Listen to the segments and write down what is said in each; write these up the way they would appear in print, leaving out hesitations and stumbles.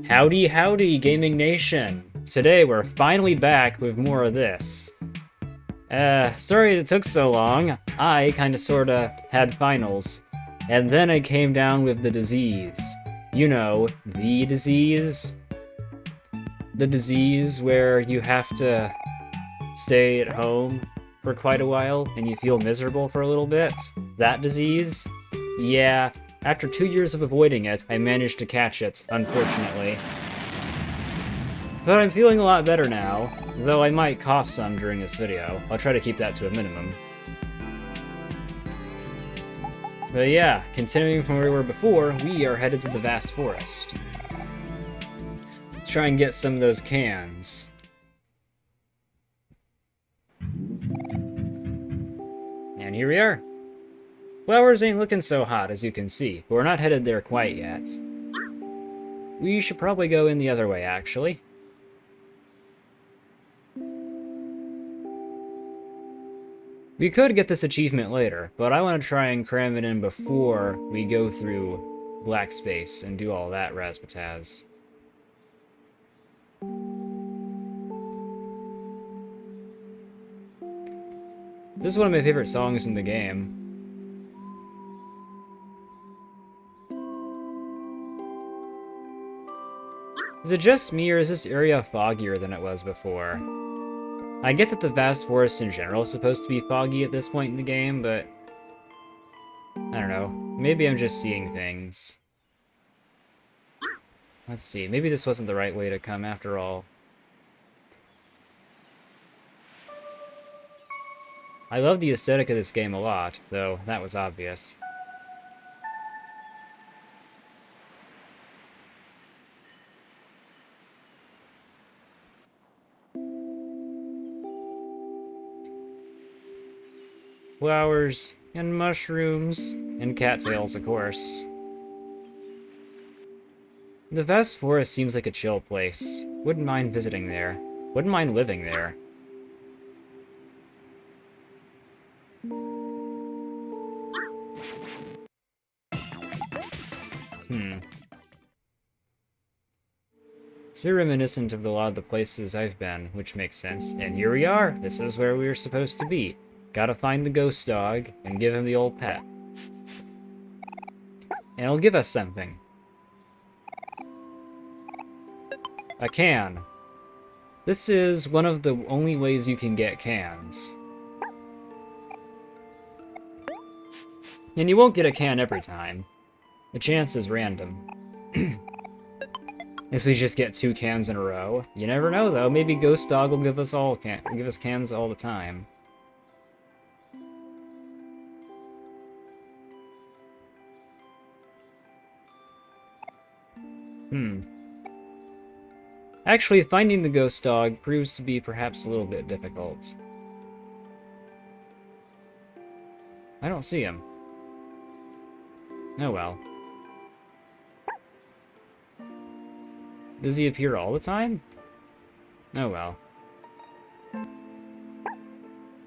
Howdy, howdy, Gaming Nation! Today we're finally back with more of this. Sorry it took so long. I kinda sorta had finals. And then I came down with the disease. You know, the disease. The disease where you have to stay at home for quite a while and you feel miserable for a little bit. That disease? Yeah, after 2 years of avoiding it, I managed to catch it, unfortunately. But I'm feeling a lot better now, though I might cough some during this video. I'll try to keep that to a minimum. But yeah, continuing from where we were before, we are headed to the vast forest. Let's try and get some of those cans. And here we are. Flowers ain't looking so hot, as you can see, but we're not headed there quite yet. We should probably go in the other way, actually. We could get this achievement later, but I want to try and cram it in before we go through Black Space and do all that razzmatazz. This is one of my favorite songs in the game. Is it just me, or is this area foggier than it was before? I get that the vast forest in general is supposed to be foggy at this point in the game, but I don't know. Maybe I'm just seeing things. Let's see. Maybe this wasn't the right way to come after all. I love the aesthetic of this game a lot, though that was obvious. Flowers, and mushrooms, and cattails, of course. The vast forest seems like a chill place. Wouldn't mind visiting there. Wouldn't mind living there. It's very reminiscent of a lot of the places I've been, which makes sense. And here we are! This is where we were supposed to be. Gotta find the ghost dog, and give him the old pet. And it'll give us something. A can. This is one of the only ways you can get cans. And you won't get a can every time. The chance is random. If we just get 2 cans in a row. You never know, though. Maybe Ghost Dog will give us cans all the time. Actually, finding the ghost dog proves to be perhaps a little bit difficult. I don't see him. Oh well. Does he appear all the time? Oh well.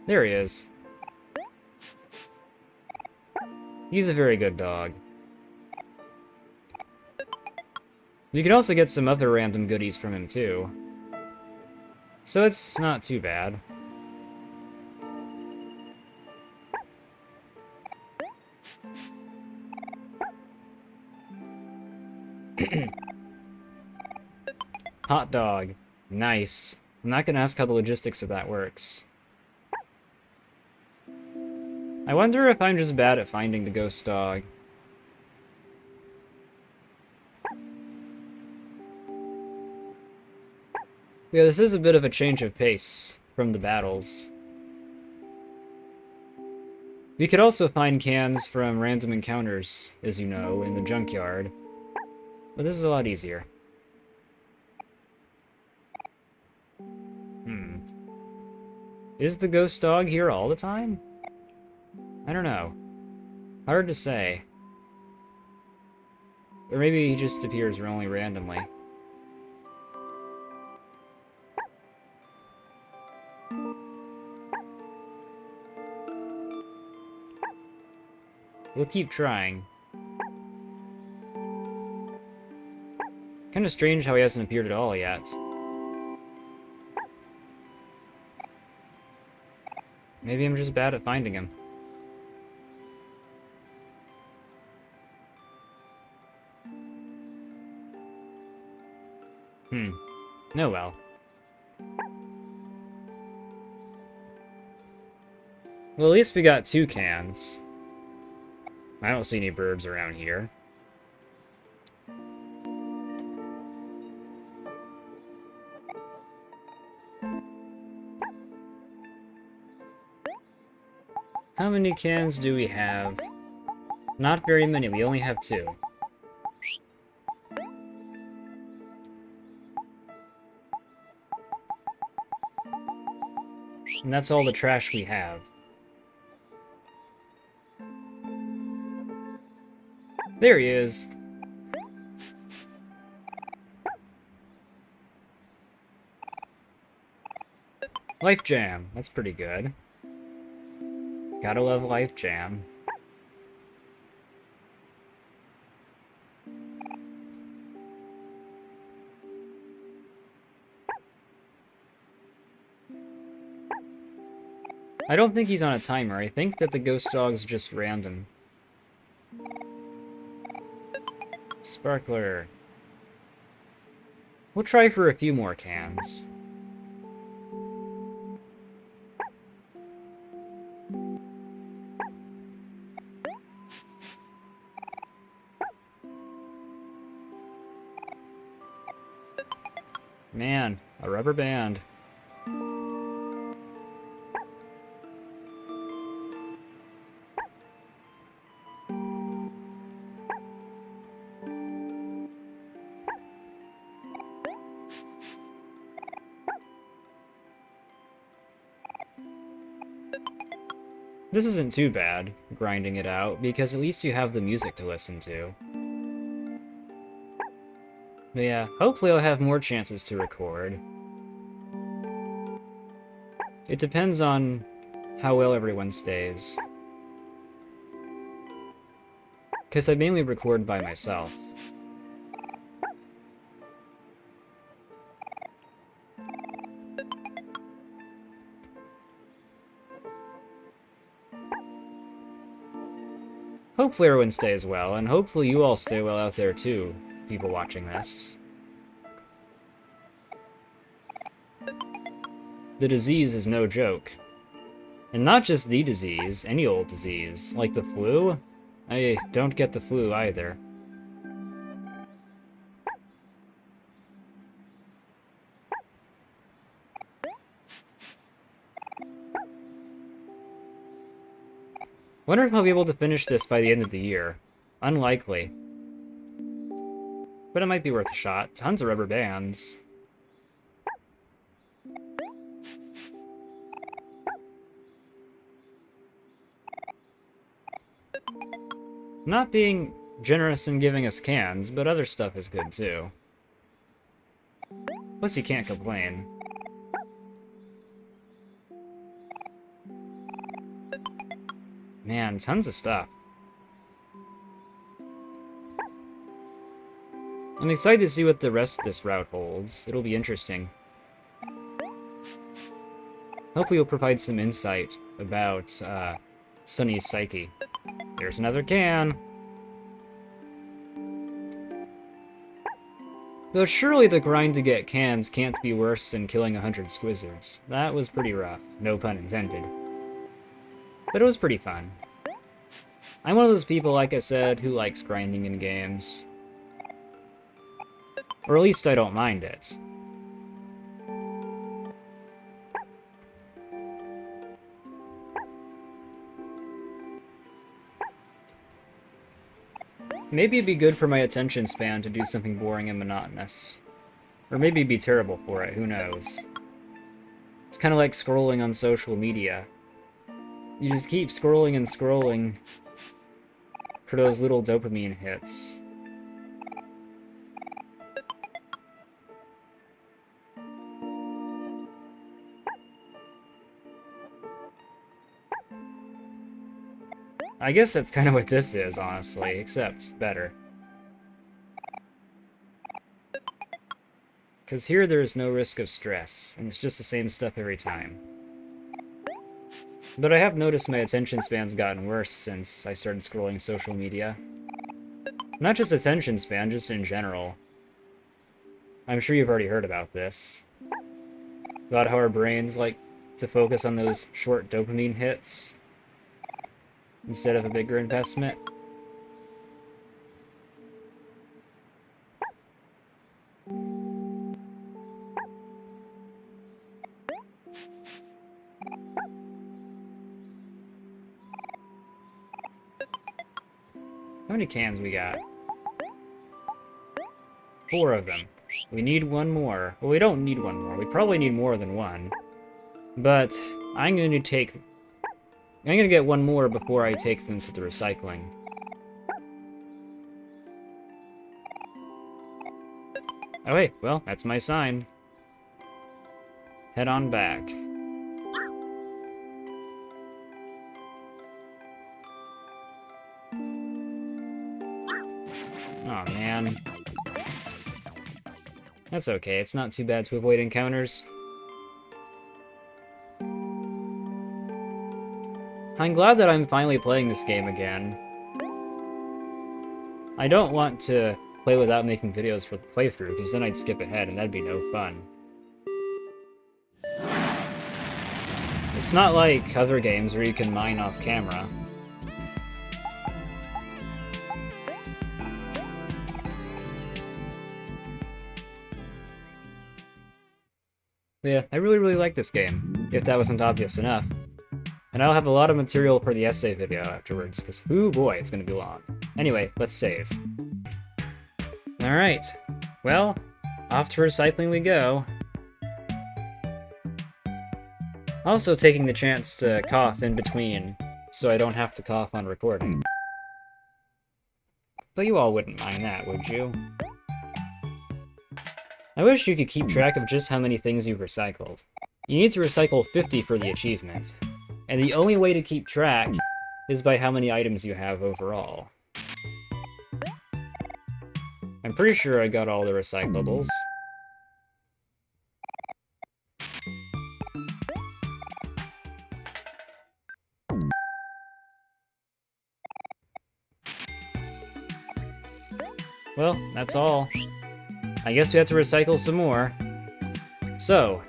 There he is. He's a very good dog. You can also get some other random goodies from him, too. So it's not too bad. Hot dog. Nice. I'm not gonna ask how the logistics of that works. I wonder if I'm just bad at finding the ghost dog. Yeah, this is a bit of a change of pace from the battles. We could also find cans from random encounters, as you know, in the junkyard. But this is a lot easier. Is the ghost dog here all the time? I don't know. Hard to say. Or maybe he just appears only randomly. We'll keep trying. Kinda strange how he hasn't appeared at all yet. Maybe I'm just bad at finding him. Oh well. Well, at least we got 2 cans. I don't see any birds around here. How many cans do we have? Not very many, we only have 2. And that's all the trash we have. There he is. Life Jam. That's pretty good. Gotta love Life Jam. I don't think he's on a timer. I think that the ghost dog's just random. Sparkler. We'll try for a few more cans. Man, a rubber band. This isn't too bad, grinding it out, because at least you have the music to listen to. But yeah, hopefully I'll have more chances to record. It depends on how well everyone stays. Because I mainly record by myself. Hopefully everyone stays well, and hopefully you all stay well out there too, people watching this. The disease is no joke. And not just the disease, any old disease. Like the flu? I don't get the flu either. Wonder if I'll be able to finish this by the end of the year. Unlikely. But it might be worth a shot. Tons of rubber bands. Not being generous in giving us cans, but other stuff is good too. Plus you can't complain. Man, tons of stuff. I'm excited to see what the rest of this route holds. It'll be interesting. Hopefully it'll provide some insight about Sunny's psyche. There's another can! Though surely the grind to get cans can't be worse than killing 100 squizzards. That was pretty rough, no pun intended. But it was pretty fun. I'm one of those people, like I said, who likes grinding in games. Or at least I don't mind it. Maybe it'd be good for my attention span to do something boring and monotonous. Or maybe it'd be terrible for it, who knows. It's kind of like scrolling on social media. You just keep scrolling and scrolling for those little dopamine hits. I guess that's kind of what this is, honestly, except better. Because here there is no risk of stress, and it's just the same stuff every time. But I have noticed my attention span's gotten worse since I started scrolling social media. Not just attention span, just in general. I'm sure you've already heard about this. About how our brains like to focus on those short dopamine hits instead of a bigger investment. How many cans we got? 4 of them. We need one more. Well, we don't need one more. We probably need more than one. But I'm going to get one more before I take them to the recycling. Oh wait, well, that's my sign. Head on back. Aw, man. That's okay, it's not too bad to avoid encounters. I'm glad that I'm finally playing this game again. I don't want to play without making videos for the playthrough, because then I'd skip ahead and that'd be no fun. It's not like other games where you can mine off camera. Yeah, I really like this game, if that wasn't obvious enough. And I'll have a lot of material for the essay video afterwards, because, ooh boy, it's gonna be long. Anyway, let's save. Alright, well, off to recycling we go. Also taking the chance to cough in between, so I don't have to cough on recording. But you all wouldn't mind that, would you? I wish you could keep track of just how many things you've recycled. You need to recycle 50 for the achievement, and the only way to keep track is by how many items you have overall. I'm pretty sure I got all the recyclables. Well, that's all. I guess we have to recycle some more. So,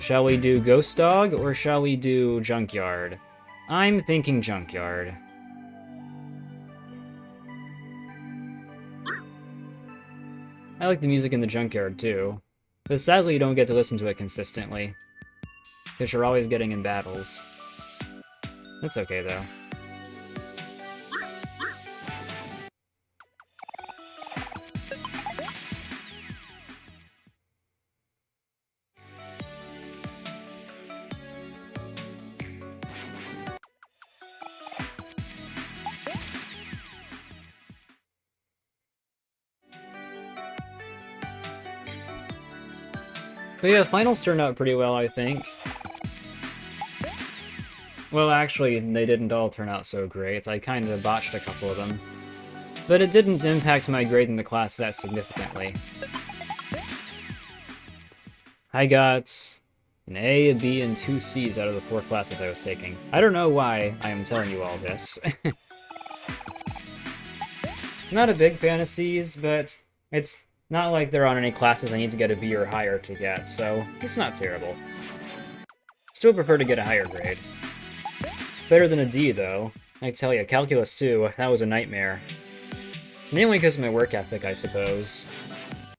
shall we do Ghost Dog, or shall we do Junkyard? I'm thinking Junkyard. I like the music in the Junkyard, too. But sadly, you don't get to listen to it consistently, because you're always getting in battles. That's okay, though. But yeah, finals turned out pretty well, I think. Well, actually, they didn't all turn out so great. I kind of botched a couple of them. But it didn't impact my grade in the class that significantly. I got an A, a B, and 2 C's out of the 4 classes I was taking. I don't know why I am telling you all this. Not a big fan of C's, but it's not like there aren't any classes I need to get a B or higher to get, so it's not terrible. Still prefer to get a higher grade. Better than a D, though. I tell ya, Calculus 2, that was a nightmare. Mainly because of my work ethic, I suppose.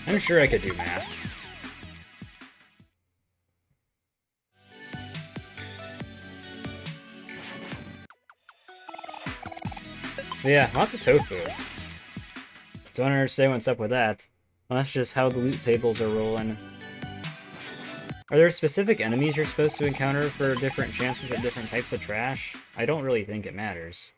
I'm sure I could do math. But yeah, lots of tofu. Don't understand what's up with that. Well, that's just how the loot tables are rolling. Are there specific enemies you're supposed to encounter for different chances at different types of trash? I don't really think it matters.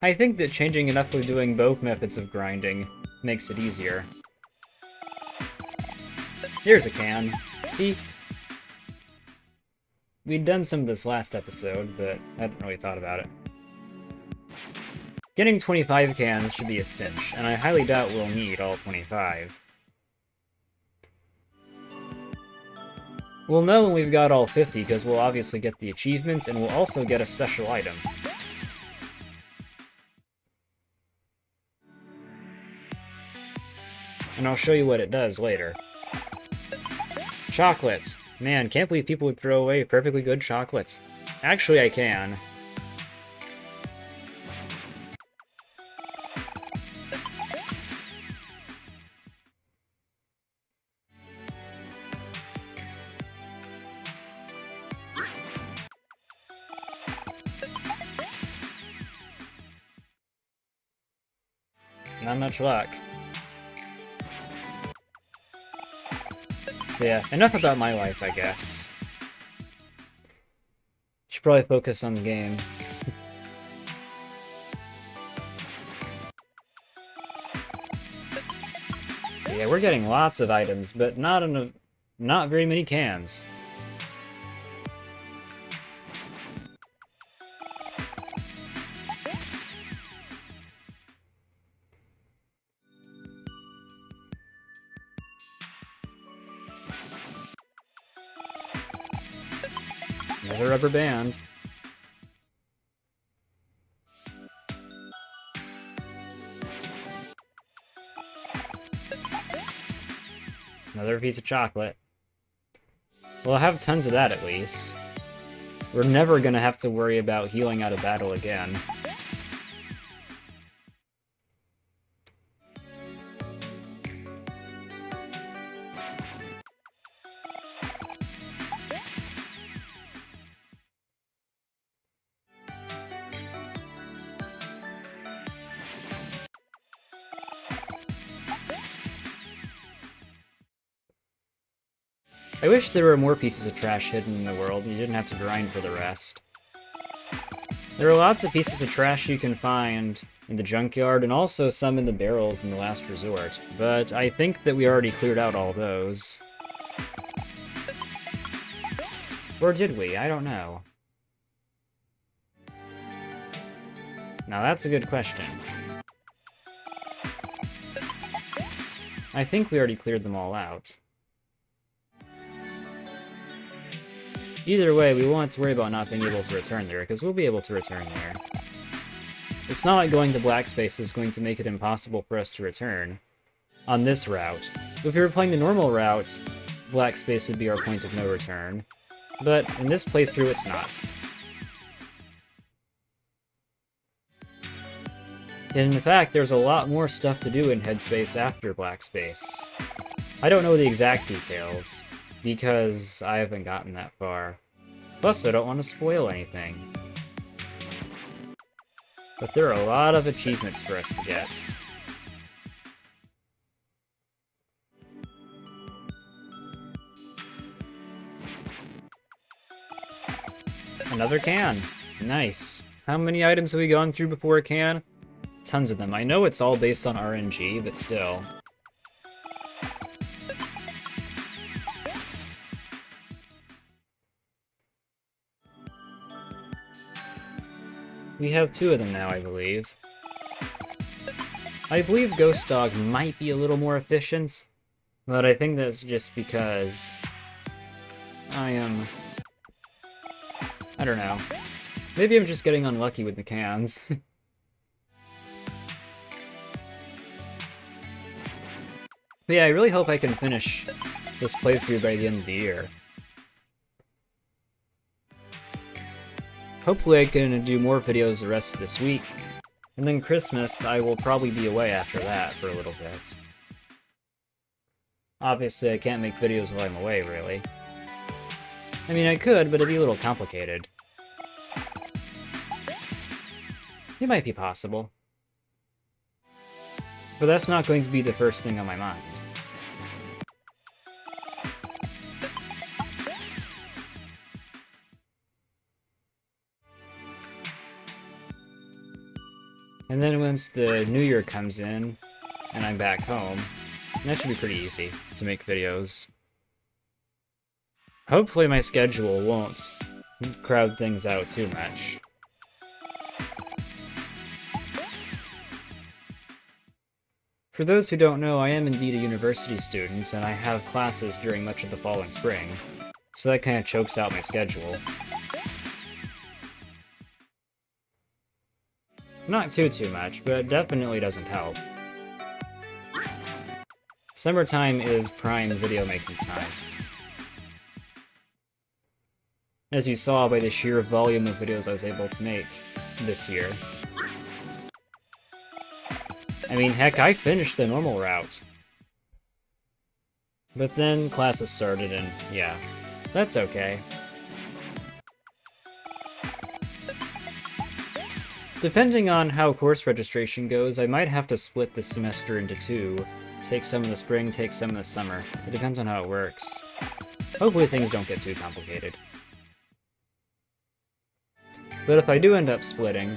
I think that changing enough of doing both methods of grinding makes it easier. Here's a can. See? we'd done some of this last episode, but I hadn't really thought about it. Getting 25 cans should be a cinch, and I highly doubt we'll need all 25. We'll know when we've got all 50, because we'll obviously get the achievements, and we'll also get a special item. And I'll show you what it does later. Chocolates. Man, can't believe people would throw away perfectly good chocolates. Actually, I can. Not much luck. Yeah, enough about my life, I guess. Should probably focus on the game. Yeah, we're getting lots of items, but not very many cans. Another rubber band. Another piece of chocolate. Well, I'll have tons of that at least. We're never gonna have to worry about healing out of battle again. I wish there were more pieces of trash hidden in the world and you didn't have to grind for the rest. There are lots of pieces of trash you can find in the junkyard, and also some in the barrels in the last resort, but I think that we already cleared out all those. Or did we? I don't know. Now that's a good question. I think we already cleared them all out. Either way, we won't have to worry about not being able to return there, because we'll be able to return there. It's not like going to Black Space is going to make it impossible for us to return on this route. If we were playing the normal route, Black Space would be our point of no return. But in this playthrough, it's not. And in fact, there's a lot more stuff to do in Headspace after Black Space. I don't know the exact details, because I haven't gotten that far. Plus, I don't want to spoil anything. But there are a lot of achievements for us to get. Another can! Nice. How many items have we gone through before a can? Tons of them. I know it's all based on RNG, but still. We have 2 of them now, I believe. I believe Ghost Dog might be a little more efficient, but I think that's just because I don't know. Maybe I'm just getting unlucky with the cans. But yeah, I really hope I can finish this playthrough by the end of the year. Hopefully I can do more videos the rest of this week, and then Christmas I will probably be away after that for a little bit. Obviously I can't make videos while I'm away, really. I mean, I could, but it'd be a little complicated. It might be possible. But that's not going to be the first thing on my mind. And then once the new year comes in, and I'm back home, that should be pretty easy to make videos. Hopefully my schedule won't crowd things out too much. For those who don't know, I am indeed a university student, and I have classes during much of the fall and spring, so that kind of chokes out my schedule. Not too much, but it definitely doesn't help. Summertime is prime video making time. As you saw by the sheer volume of videos I was able to make this year. I mean, heck, I finished the normal route. But then classes started and, yeah, that's okay. Depending on how course registration goes, I might have to split this semester into two. Take some in the spring, take some in the summer. It depends on how it works. Hopefully things don't get too complicated. But if I do end up splitting,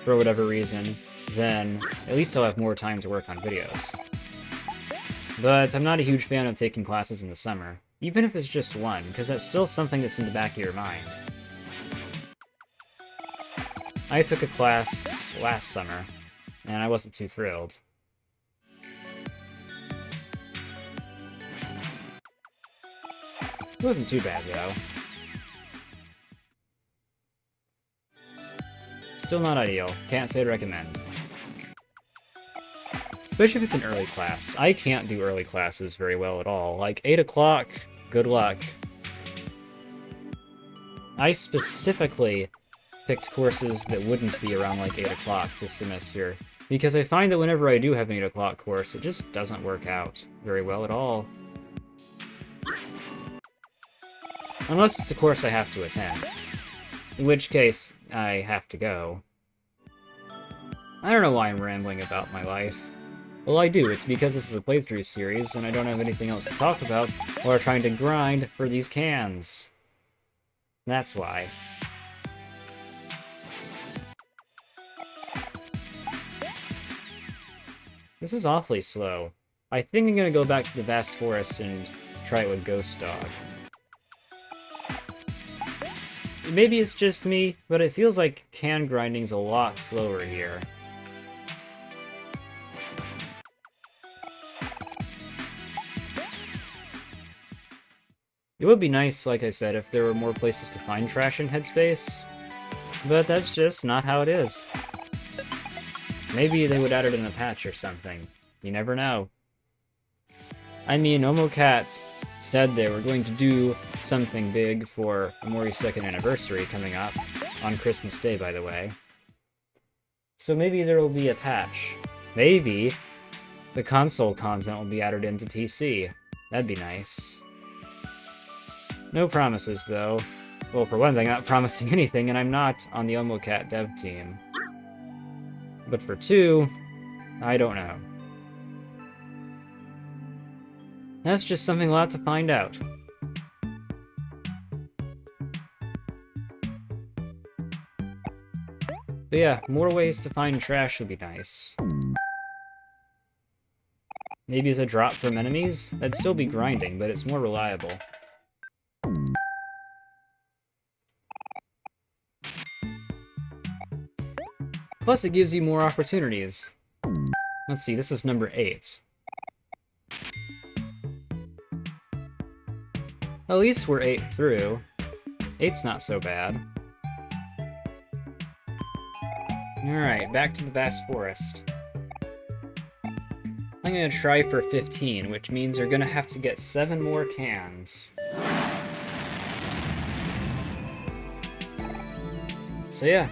for whatever reason, then at least I'll have more time to work on videos. But I'm not a huge fan of taking classes in the summer, even if it's just one, because that's still something that's in the back of your mind. I took a class last summer, and I wasn't too thrilled. It wasn't too bad, though. Still not ideal. Can't say I'd recommend. Especially if it's an early class. I can't do early classes very well at all. Like, 8 o'clock, good luck. I specifically picked courses that wouldn't be around like 8 o'clock this semester, because I find that whenever I do have an 8 o'clock course, it just doesn't work out very well at all. Unless it's a course I have to attend. In which case, I have to go. I don't know why I'm rambling about my life. Well, I do. It's because this is a playthrough series, and I don't have anything else to talk about while trying to grind for these cans. That's why. This is awfully slow. I think I'm gonna go back to the vast forest and try it with Ghost Dog. Maybe it's just me, but it feels like can grinding's a lot slower here. It would be nice, like I said, if there were more places to find trash in Headspace, but that's just not how it is. Maybe they would add it in a patch or something. You never know. I mean, OMOCAT said they were going to do something big for OMORI's 2nd anniversary coming up, on Christmas Day, by the way. So maybe there will be a patch. Maybe the console content will be added into PC. That'd be nice. No promises, though. Well, for one thing, I'm not promising anything, and I'm not on the OMOCAT dev team. But for two, I don't know. That's just something we'll have to find out. But yeah, more ways to find trash would be nice. Maybe as a drop from enemies? That'd still be grinding, but it's more reliable. Plus, it gives you more opportunities. Let's see, this is number 8. At least we're 8 through. 8's not so bad. Alright, back to the vast forest. I'm gonna try for 15, which means you're gonna have to get 7 more cans. So yeah.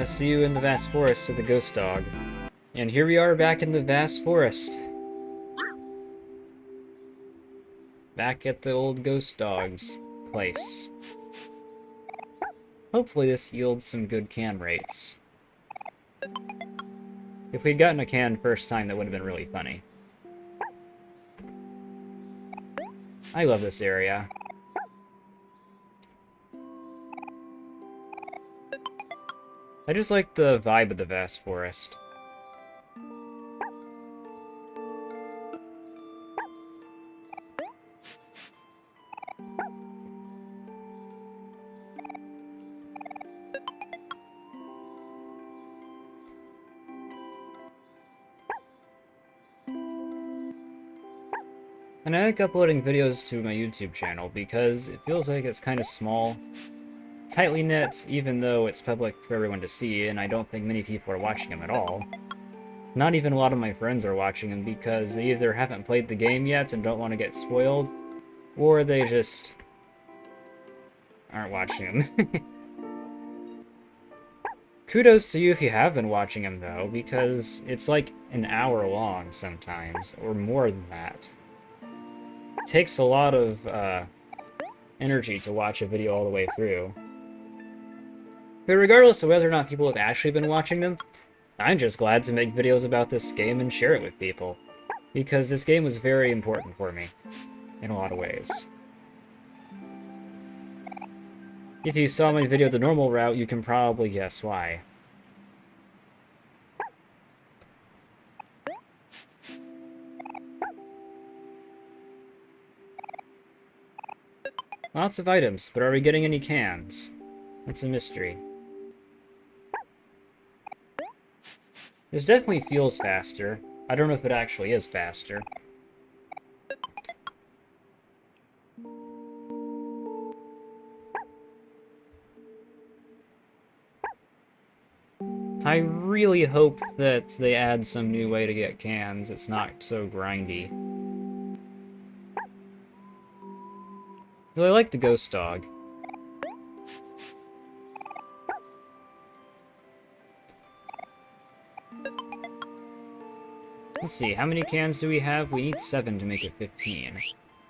See you in the vast forest to the Ghost Dog. And here we are back in the vast forest. Back at the old Ghost Dog's place. Hopefully this yields some good can rates. If we'd gotten a can first time, that would have been really funny. I love this area. I just like the vibe of the vast forest. And I like uploading videos to my YouTube channel because it feels like it's kind of small, tightly knit, even though it's public for everyone to see, and I don't think many people are watching them at all. Not even a lot of my friends are watching them because they either haven't played the game yet and don't want to get spoiled, or they just aren't watching them. Kudos to you if you have been watching them, though, because it's like an hour long sometimes, or more than that. It takes a lot of energy to watch a video all the way through. But regardless of whether or not people have actually been watching them, I'm just glad to make videos about this game and share it with people, because this game was very important for me, in a lot of ways. If you saw my video the normal route, you can probably guess why. Lots of items, but are we getting any cans? That's a mystery. This definitely feels faster. I don't know if it actually is faster. I really hope that they add some new way to get cans. It's not so grindy. Though I like the ghost dog. Let's see, how many cans do we have? We need 7 to make it 15.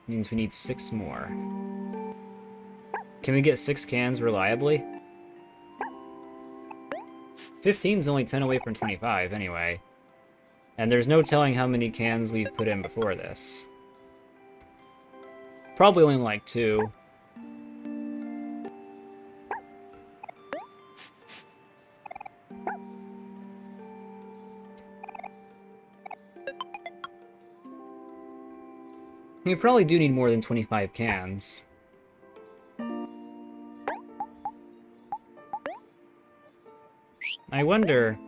Means we need 6 more. Can we get 6 cans reliably? 15's only 10 away from 25, anyway. And there's no telling how many cans we've put in before this. Probably only like 2. We probably do need more than 25 cans. I wonder...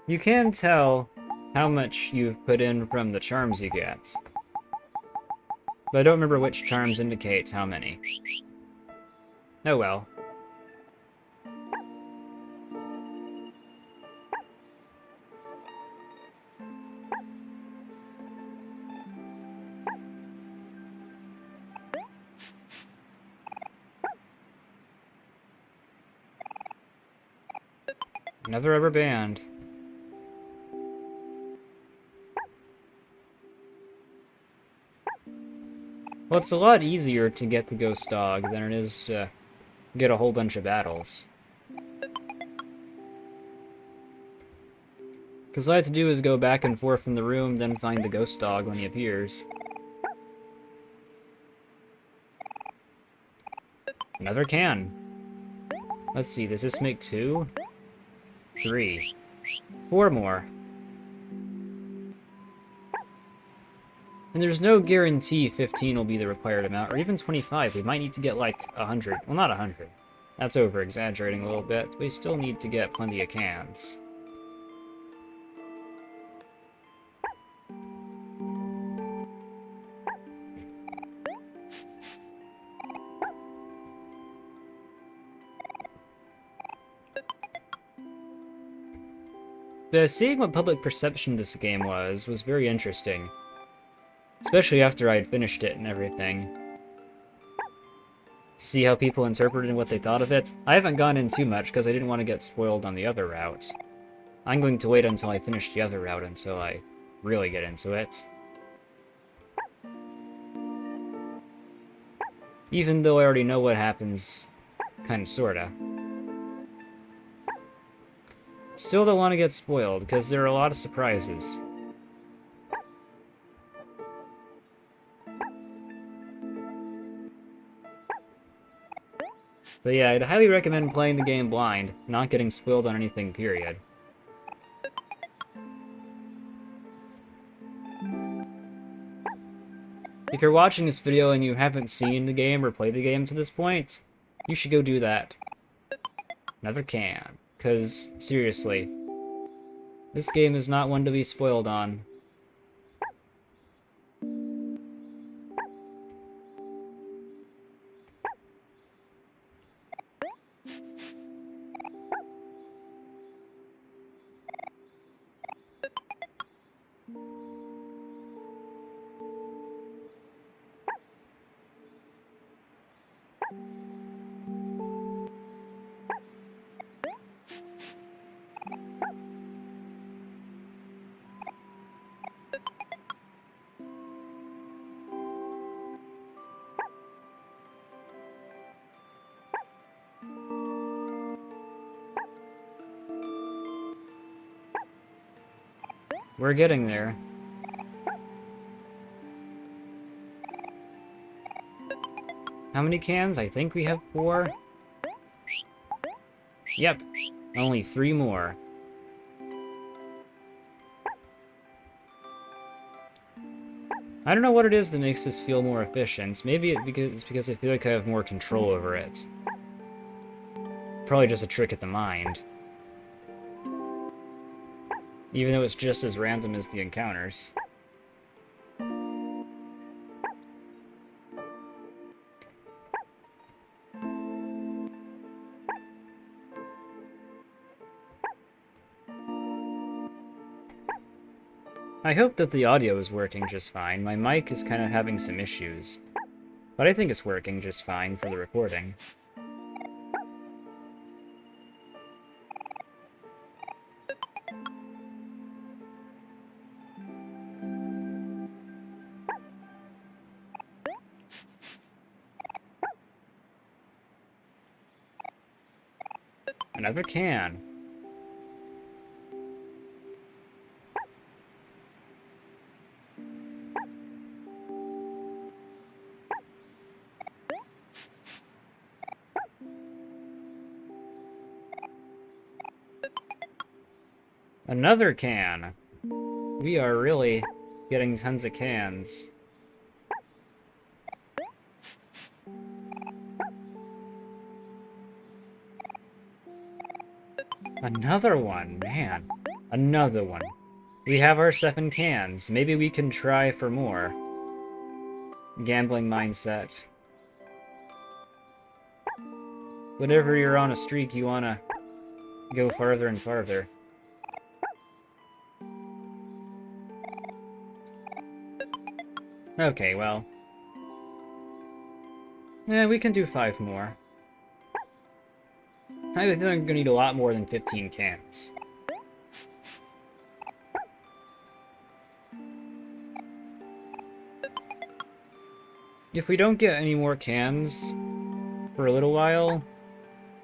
You can tell how much you've put in from the charms you get. But I don't remember which charms indicate how many. Oh well. Another rubber band. Well, it's a lot easier to get the ghost dog than it is to get a whole bunch of battles. Because all I have to do is go back and forth in the room, then find the ghost dog when he appears. Another can. Let's see, does this make 2? 3. 4 more. And there's no guarantee 15 will be the required amount, or even 25. We might need to get like 100. Well, not 100. That's over-exaggerating a little bit. We still need to get plenty of cans. But seeing what public perception this game was very interesting. Especially after I had finished it and everything. See how people interpreted what they thought of it? I haven't gone in too much because I didn't want to get spoiled on the other route. I'm going to wait until I finish the other route until I really get into it. Even though I already know what happens, kinda sorta. Still don't want to get spoiled, because there are a lot of surprises. But yeah, I'd highly recommend playing the game blind, not getting spoiled on anything, period. If you're watching this video and you haven't seen the game or played the game to this point, you should go do that. Another can. Because, seriously, this game is not one to be spoiled on. We're getting there. How many cans? I think we have 4. Yep, only 3 more. I don't know what it is that makes this feel more efficient. Maybe it's because I feel like I have more control over it. Probably just a trick of the mind. Even though it's just as random as the encounters. I hope that the audio is working just fine. My mic is kind of having some issues. But I think it's working just fine for the recording. Another can. Another can! We are really getting tons of cans. Another one, man. Another one. We have our 7 cans. Maybe we can try for more. Gambling mindset. Whenever you're on a streak, you wanna go farther and farther. Okay, well. Yeah, we can do 5 more. I think I'm gonna need a lot more than 15 cans. If we don't get any more cans for a little while,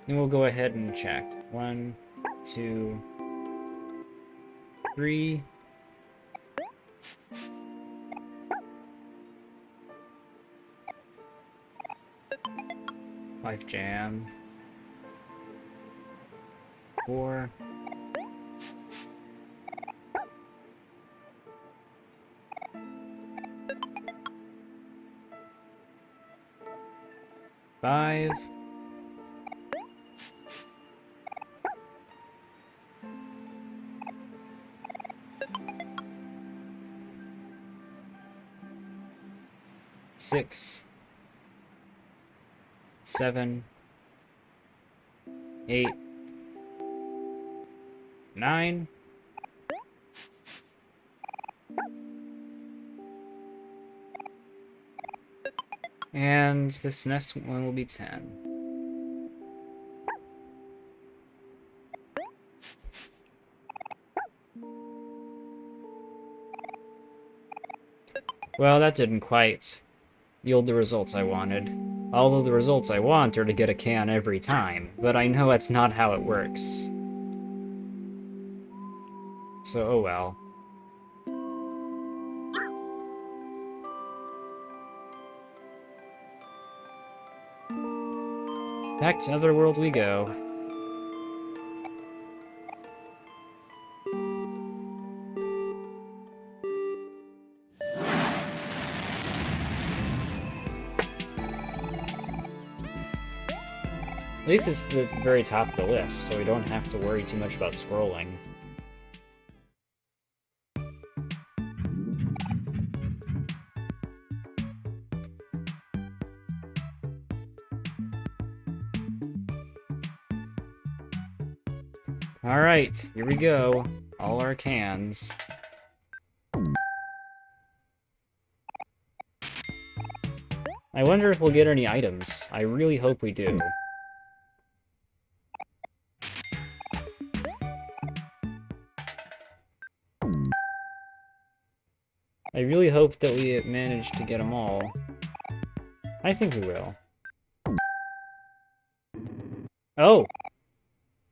then we'll go ahead and check. 1, 2, 3... 5 jam. 4. 5. 6. 7. 8. 9. And this next one will be 10. Well, that didn't quite yield the results I wanted. Although the results I want are to get a can every time, but I know that's not how it works. So, oh well. Back to Otherworld we go. At least it's the very top of the list, so we don't have to worry too much about scrolling. Alright, here we go. All our cans. I wonder if we'll get any items. I really hope we do. I really hope that we manage to get them all. I think we will. Oh!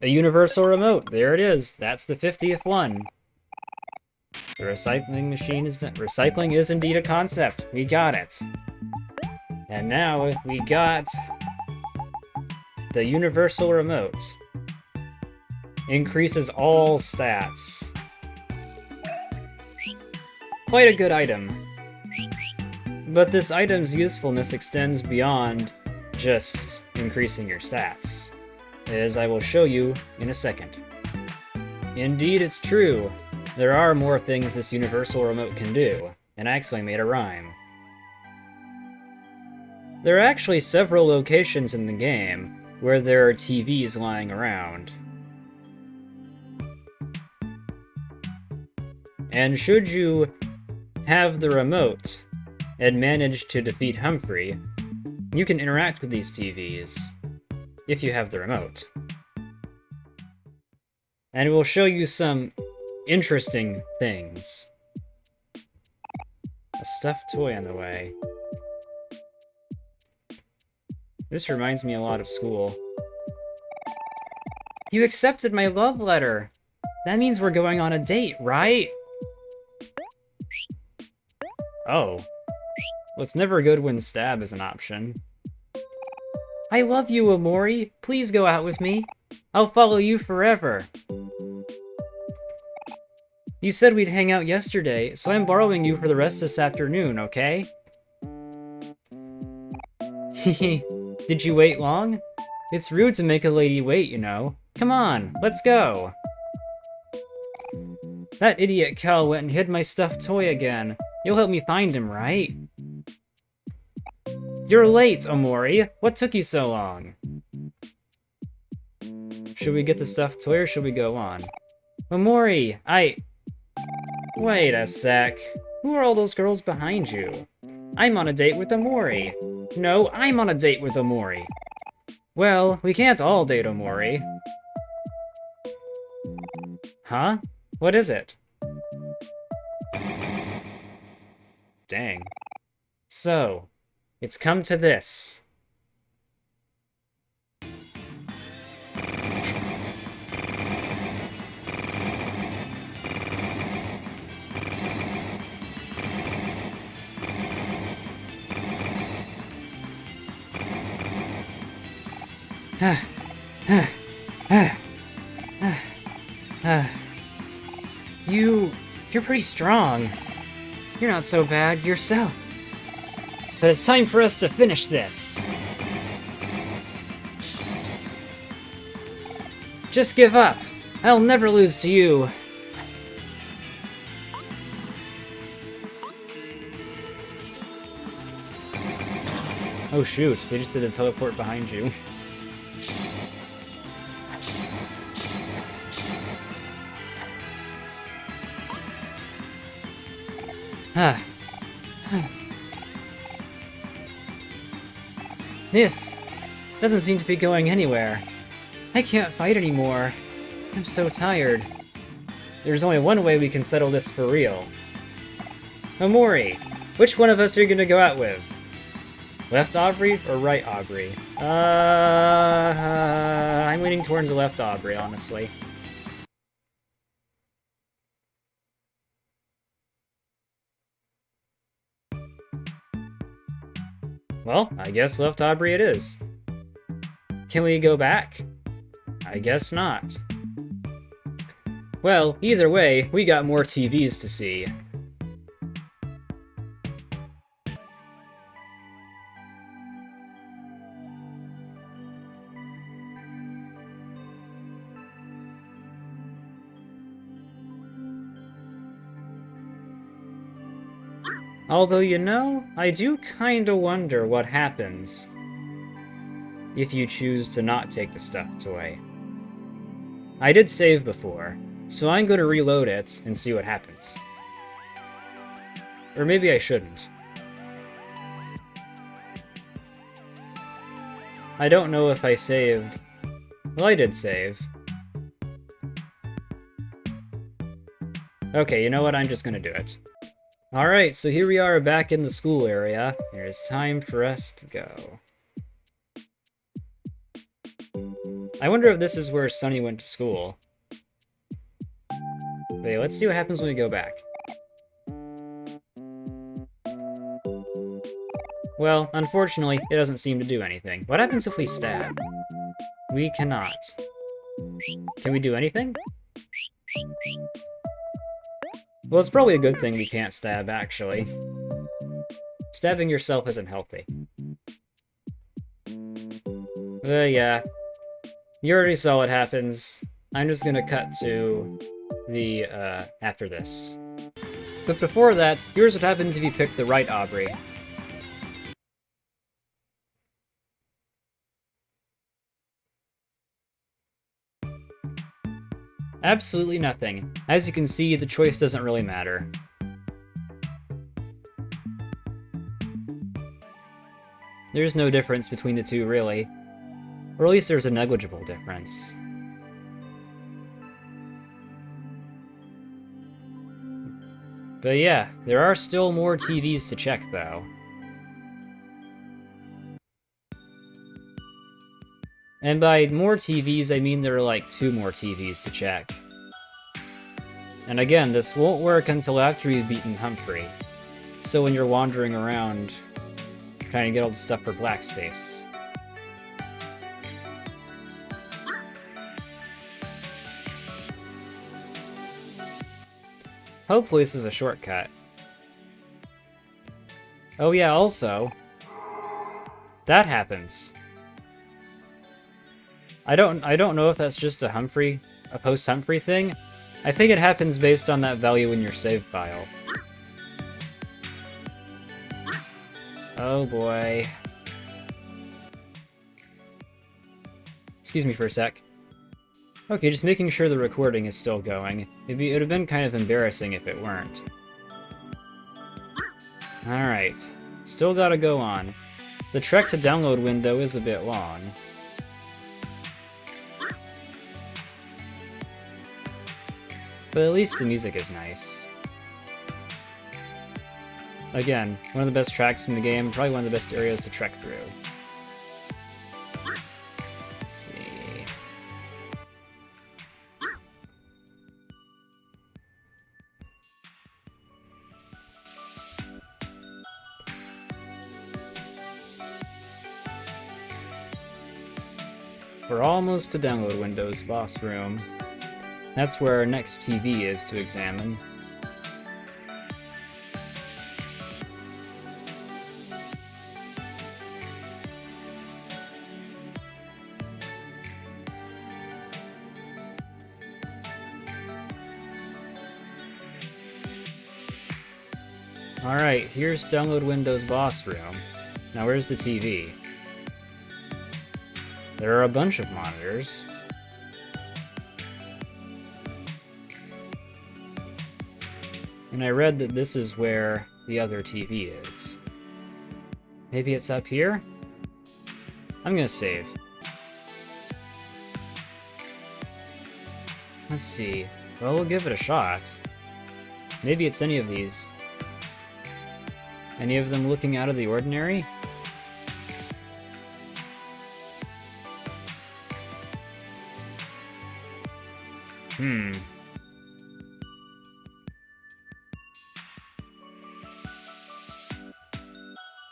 A universal remote! There it is! That's the 50th one! The recycling machine is done. Recycling is indeed a concept. We got it. And now we got the universal remote. Increases all stats. Quite a good item. But this item's usefulness extends beyond just increasing your stats, as I will show you in a second. Indeed, it's true. There are more things this universal remote can do, and I actually made a rhyme. There are actually several locations in the game where there are TVs lying around. And should you have the remote and manage to defeat Humphrey, you can interact with these TVs if you have the remote. And we'll show you some interesting things. A stuffed toy on the way. This reminds me a lot of school. You accepted my love letter! That means we're going on a date, right? Oh. Well, it's never good when stab is an option. I love you, Omori. Please go out with me. I'll follow you forever. You said we'd hang out yesterday, so I'm borrowing you for the rest of this afternoon, okay? Hehe. Did you wait long? It's rude to make a lady wait, you know. Come on, let's go. That idiot Kel went and hid my stuffed toy again. You'll help me find him, right? You're late, Omori. What took you so long? Should we get the stuffed toy or should we go on? Omori, Wait a sec. Who are all those girls behind you? I'm on a date with Omori. No, I'm on a date with Omori. Well, we can't all date Omori. Huh? What is it? Dang. So, it's come to this. You're pretty strong. You're not so bad yourself. But it's time for us to finish this. Just give up. I'll never lose to you. Oh shoot, they just did a teleport behind you. This doesn't seem to be going anywhere. I can't fight anymore. I'm so tired. There's only one way we can settle this for real. Omori, which one of us are you gonna go out with? Left Aubrey or right Aubrey? I'm leaning towards the left Aubrey, honestly. Well, I guess left Aubrey it is. Can we go back? I guess not. Well, either way, we got more TVs to see. Although, you know, I do kinda wonder what happens if you choose to not take the stuffed toy. I did save before, so I'm gonna reload it and see what happens. Or maybe I shouldn't. I don't know if I saved... Well, I did save. Okay, you know what? I'm just gonna do it. Alright, so here we are back in the school area. It is time for us to go. I wonder if this is where Sunny went to school. Wait, let's see what happens when we go back. Well, unfortunately, it doesn't seem to do anything. What happens if we stab? We cannot. Can we do anything? Well, it's probably a good thing we can't stab, actually. Stabbing yourself isn't healthy. Yeah. You already saw what happens. I'm just gonna cut to the, after this. But before that, here's what happens if you pick the right Aubrey. Absolutely nothing. As you can see, the choice doesn't really matter. There's no difference between the two, really. Or at least there's a negligible difference. But yeah, there are still more TVs to check, though. And by more TVs, I mean there are like 2 more TVs to check. And again, this won't work until after you've beaten Humphrey. So when you're wandering around, trying to get all the stuff for Black Space. Hopefully this is a shortcut. Oh yeah, also, that happens. I don't know if that's just a post-Humphrey thing. I think it happens based on that value in your save file. Oh boy. Excuse me for a sec. Okay, just making sure the recording is still going. It would have been kind of embarrassing if it weren't. Alright. Still gotta go on. The Trek to download window is a bit long. But at least the music is nice. Again, one of the best tracks in the game, probably one of the best areas to trek through. Let's see... We're almost to download Windows boss room. That's where our next TV is to examine. Alright, here's download Windows boss room. Now where's the TV? There are a bunch of monitors. And I read that this is where the other TV is. Maybe it's up here? I'm gonna save. Let's see. Well, we'll give it a shot. Maybe it's any of these. Any of them looking out of the ordinary?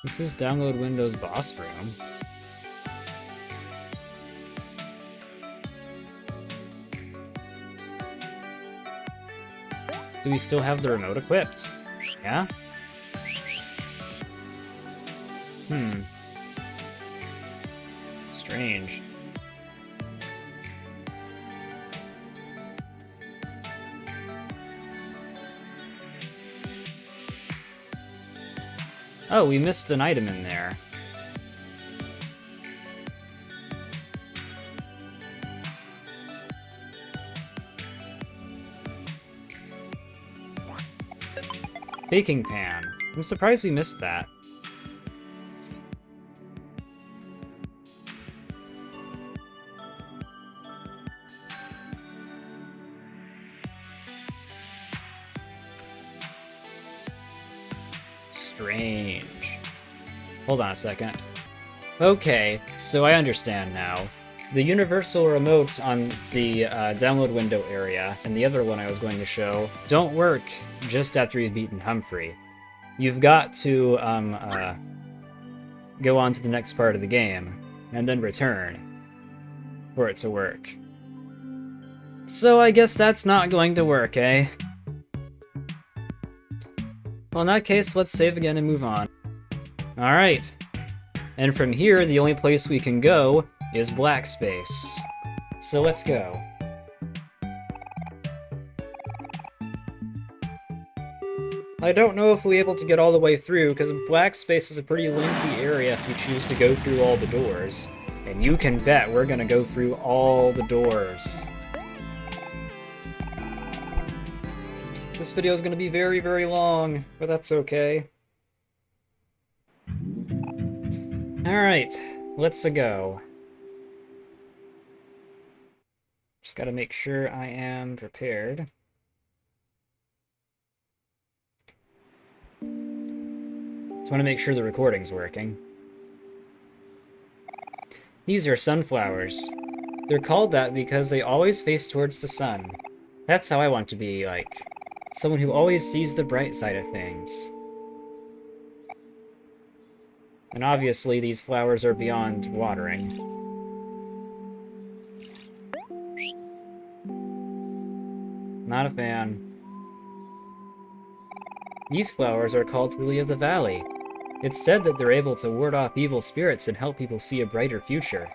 This is download Windows boss room. Do we still have the remote equipped? Yeah? Strange. Oh, we missed an item in there. Baking pan. I'm surprised we missed that. Strange. Hold on a second. Okay, so I understand now. The universal remote on the download window area and the other one I was going to show don't work just after you've beaten Humphrey. You've got to go on to the next part of the game, and then return for it to work. So I guess that's not going to work, eh? Well, in that case, let's save again and move on. Alright. And from here, the only place we can go is black space. So let's go. I don't know if we'll be able to get all the way through, because black space is a pretty lengthy area if you choose to go through all the doors. And you can bet we're gonna go through all the doors. This video is gonna be very, very long, but that's okay. Alright, let's go. Just gotta make sure I am prepared. Just want to make sure the recording's working. These are sunflowers. They're called that because they always face towards the sun. That's how I want to be, like, someone who always sees the bright side of things. And obviously these flowers are beyond watering. Not a fan. These flowers are called Lily of the Valley. It's said that they're able to ward off evil spirits and help people see a brighter future.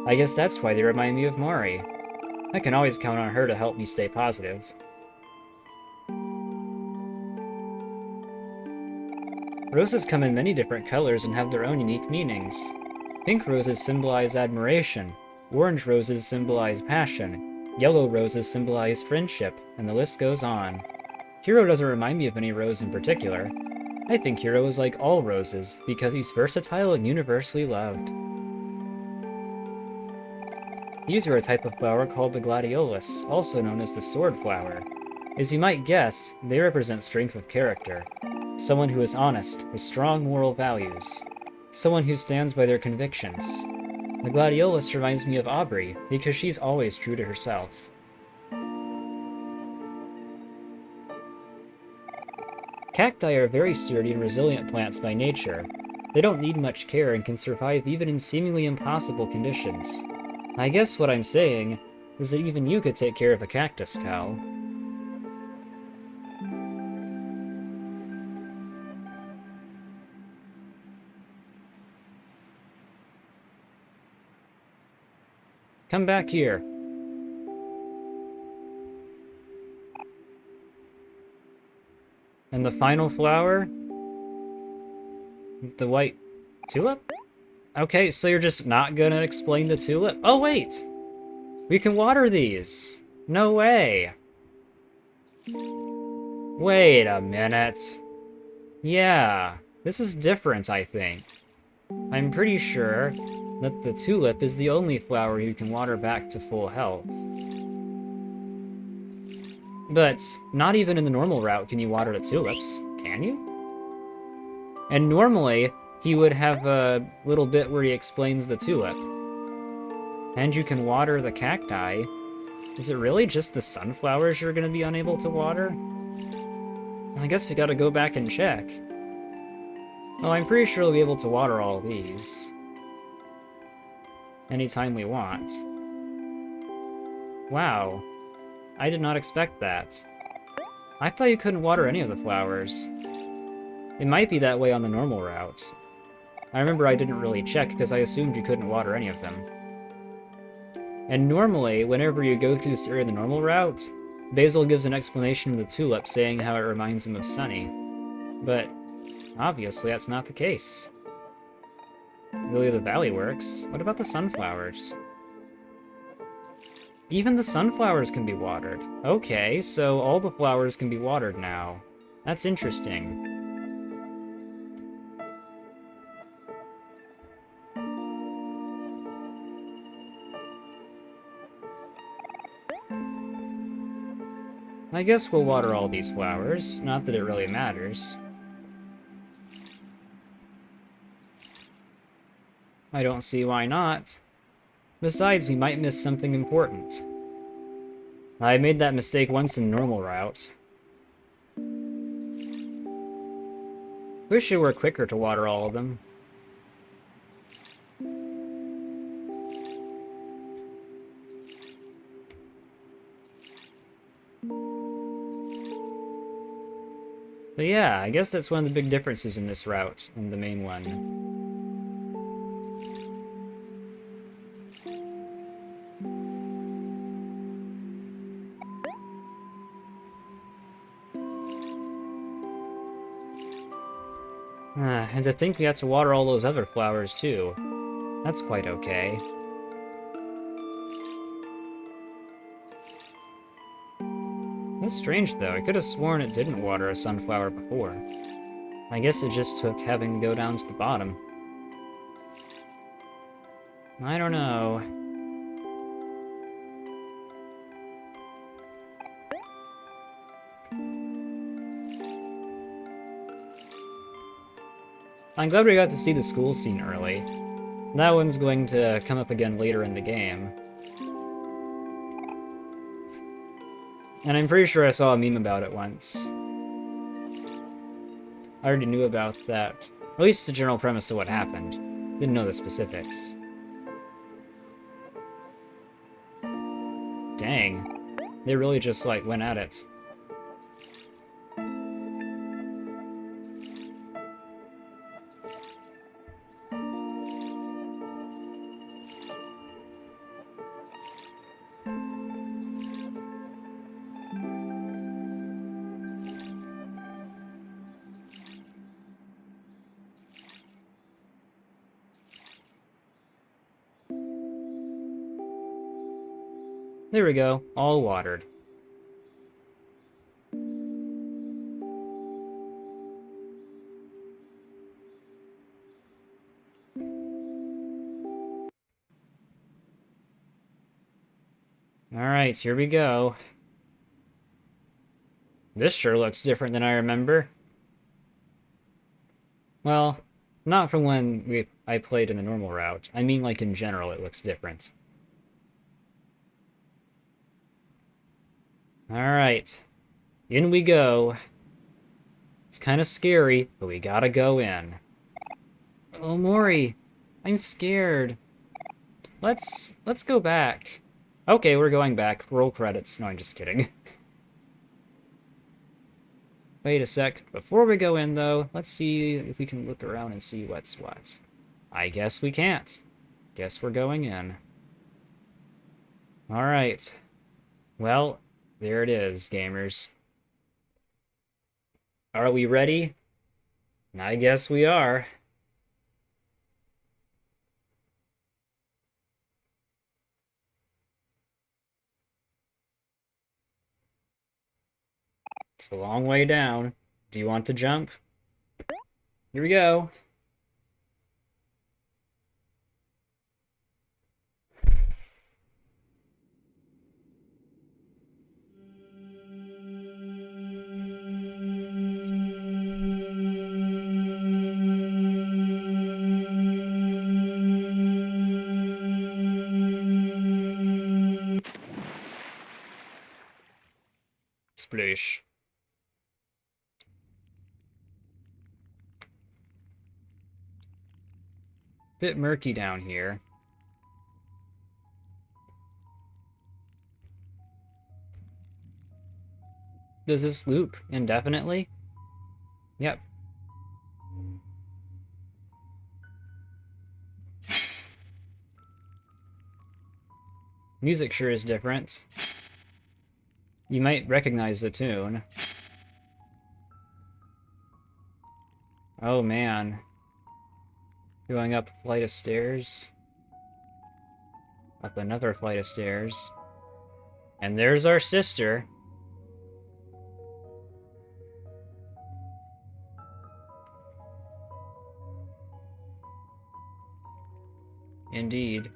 I guess that's why they remind me of Mori. I can always count on her to help me stay positive. Roses come in many different colors and have their own unique meanings. Pink roses symbolize admiration, orange roses symbolize passion, yellow roses symbolize friendship, and the list goes on. Hero doesn't remind me of any rose in particular. I think Hero is like all roses, because he's versatile and universally loved. These are a type of flower called the gladiolus, also known as the sword flower. As you might guess, they represent strength of character. Someone who is honest, with strong moral values. Someone who stands by their convictions. The gladiolus reminds me of Aubrey, because she's always true to herself. Cacti are very sturdy and resilient plants by nature. They don't need much care and can survive even in seemingly impossible conditions. I guess what I'm saying is that even you could take care of a cactus, Cal. Come back here. And the final flower? The white tulip? Okay, so you're just not gonna explain the tulip? Oh, wait! We can water these! No way! Wait a minute. Yeah, this is different, I think. I'm pretty sure that the tulip is the only flower you can water back to full health. But not even in the normal route can you water the tulips, can you? And normally, he would have a little bit where he explains the tulip. And you can water the cacti. Is it really just the sunflowers you're going to be unable to water? I guess we gotta go back and check. Well, I'm pretty sure we'll be able to water all these. Anytime we want. Wow. I did not expect that. I thought you couldn't water any of the flowers. It might be that way on the normal route. I remember I didn't really check because I assumed you couldn't water any of them. And normally, whenever you go through this area in the normal route, Basil gives an explanation of the tulip saying how it reminds him of Sunny. But obviously that's not the case. Lily of the Valley works. What about the sunflowers? Even the sunflowers can be watered. Okay, so all the flowers can be watered now. That's interesting. I guess we'll water all these flowers. Not that it really matters. I don't see why not. Besides, we might miss something important. I made that mistake once in normal route. Wish it were quicker to water all of them. But yeah, I guess that's one of the big differences in this route, and the main one. And to think we had to water all those other flowers, too. That's quite okay. That's strange, though. I could have sworn it didn't water a sunflower before. I guess it just took having to go down to the bottom. I don't know. I'm glad we got to see the school scene early. That one's going to come up again later in the game. And I'm pretty sure I saw a meme about it once. I already knew about that. At least the general premise of what happened. Didn't know the specifics. Dang. They really just, like, went at it. There we go, all watered. Alright, here we go. This sure looks different than I remember. Well, not from when I played in the normal route. I mean, like, in general, it looks different. Alright. In we go. It's kind of scary, but we gotta go in. OMORI! I'm scared. Let's go back. Okay, we're going back. Roll credits. No, I'm just kidding. Wait a sec. Before we go in, though, let's see if we can look around and see what's what. I guess we can't. Guess we're going in. Alright. Well, there it is, gamers. Are we ready? I guess we are. It's a long way down. Do you want to jump? Here we go. Sploosh. Bit murky down here. Does this loop indefinitely? Yep. Music sure is different. You might recognize the tune. Oh man. Going up a flight of stairs. Up another flight of stairs. And there's our sister. Indeed.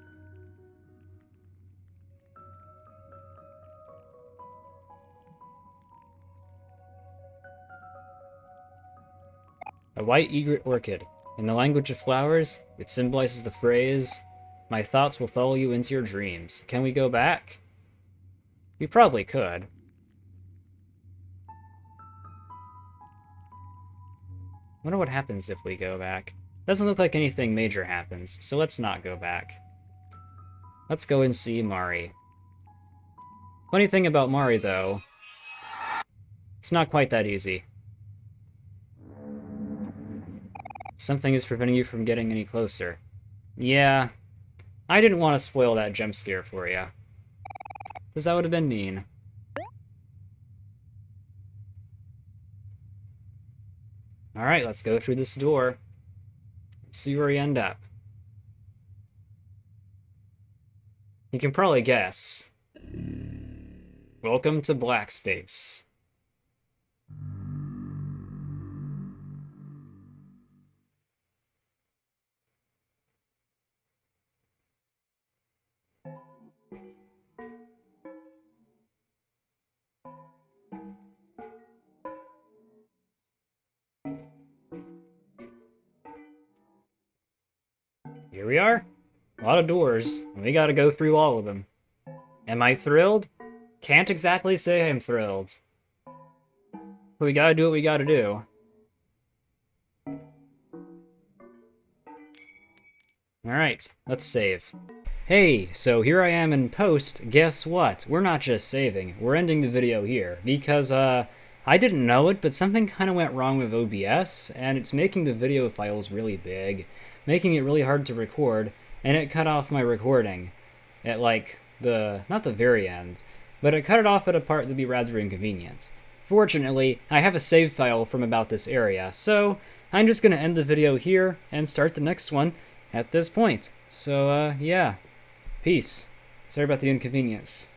A white egret orchid. In the language of flowers, it symbolizes the phrase, "My thoughts will follow you into your dreams." Can we go back? We probably could. Wonder what happens if we go back. Doesn't look like anything major happens, so let's not go back. Let's go and see Mari. Funny thing about Mari, though, it's not quite that easy. Something is preventing you from getting any closer. Yeah, I didn't want to spoil that jump scare for you. Because that would have been mean. Alright, let's go through this door. Let's see where we end up. You can probably guess. Welcome to Black Space. Here we are. A lot of doors, and we gotta go through all of them. Am I thrilled? Can't exactly say I'm thrilled. But we gotta do what we gotta do. Alright, let's save. Hey, so here I am in post. Guess what? We're not just saving, we're ending the video here. Because, I didn't know it, but something kind of went wrong with OBS, and it's making the video files really big, making it really hard to record, and it cut off my recording at, like, not the very end, but it cut it off at a part that'd be rather inconvenient. Fortunately, I have a save file from about this area, so I'm just gonna end the video here and start the next one at this point. So, yeah. Peace. Sorry about the inconvenience.